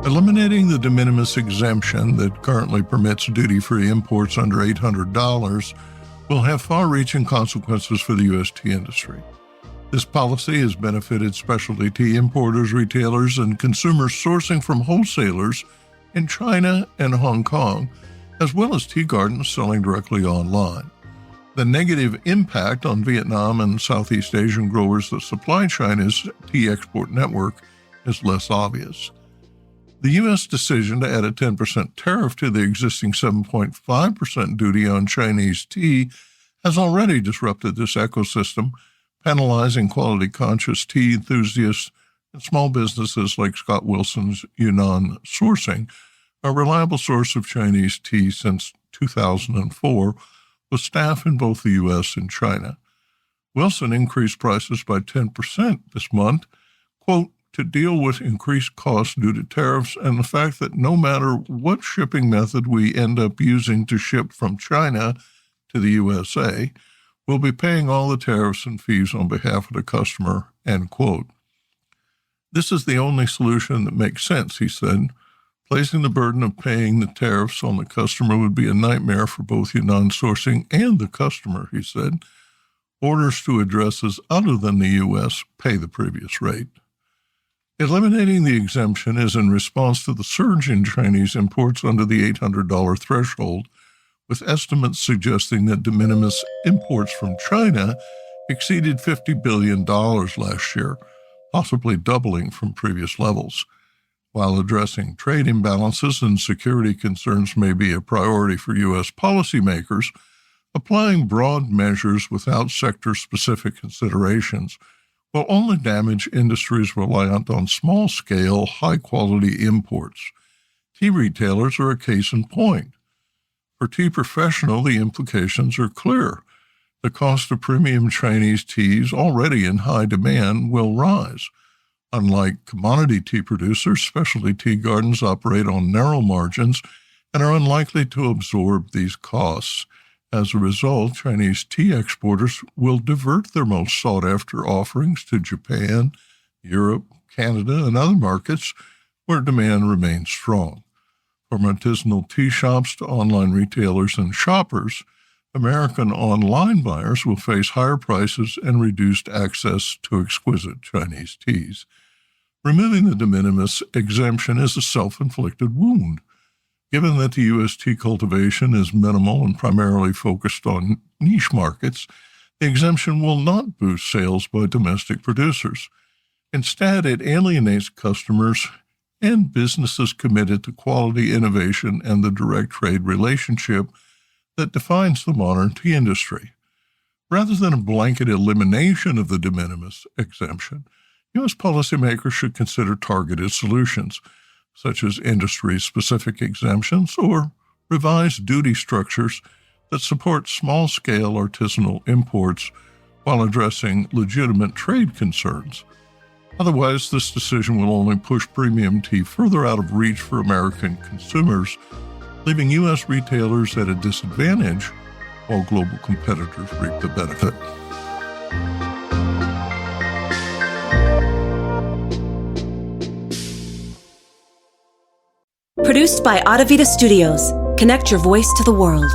Eliminating the de minimis exemption that currently permits duty-free imports under $800 will have far-reaching consequences for the U.S. tea industry. This policy has benefited specialty tea importers, retailers, and consumers sourcing from wholesalers in China and Hong Kong, as well as tea gardens selling directly online. The negative impact on Vietnam and Southeast Asian growers that supply China's tea export network is less obvious. The U.S. decision to add a 10% tariff to the existing 7.5% duty on Chinese tea has already disrupted this ecosystem, penalizing quality-conscious tea enthusiasts and small businesses like Scott Wilson's Yunnan Sourcing, a reliable source of Chinese tea since 2004, with staff in both the U.S. and China. Wilson increased prices by 10% this month, quote, to deal with increased costs due to tariffs and the fact that no matter what shipping method we end up using to ship from China to the USA, we'll be paying all the tariffs and fees on behalf of the customer, end quote. This is the only solution that makes sense, he said. Placing the burden of paying the tariffs on the customer would be a nightmare for both Yunnan Sourcing and the customer, he said. Orders to addresses other than the U.S. pay the previous rate. Eliminating the exemption is in response to the surge in Chinese imports under the $800 threshold, with estimates suggesting that de minimis imports from China exceeded $50 billion last year, possibly doubling from previous levels. While addressing trade imbalances and security concerns may be a priority for U.S. policymakers, applying broad measures without sector-specific considerations will only damage industries reliant on small-scale, high-quality imports. Tea retailers are a case in point. For Tea Professional, the implications are clear. The cost of premium Chinese teas, already in high demand, will rise. Unlike commodity tea producers, specialty tea gardens operate on narrow margins and are unlikely to absorb these costs. As a result, Chinese tea exporters will divert their most sought-after offerings to Japan, Europe, Canada, and other markets where demand remains strong. From artisanal tea shops to online retailers and shoppers, American online buyers will face higher prices and reduced access to exquisite Chinese teas. Removing the de minimis exemption is a self-inflicted wound. Given that the U.S. tea cultivation is minimal and primarily focused on niche markets, the exemption will not boost sales by domestic producers. Instead, it alienates customers and businesses committed to quality, innovation, and the direct trade relationship that defines the modern tea industry. Rather than a blanket elimination of the de minimis exemption, U.S. policymakers should consider targeted solutions, such as industry-specific exemptions or revised duty structures that support small-scale artisanal imports while addressing legitimate trade concerns. Otherwise, this decision will only push premium tea further out of reach for American consumers, leaving U.S. retailers at a disadvantage while global competitors reap the benefit. Produced by Adavita Studios. Connect your voice to the world.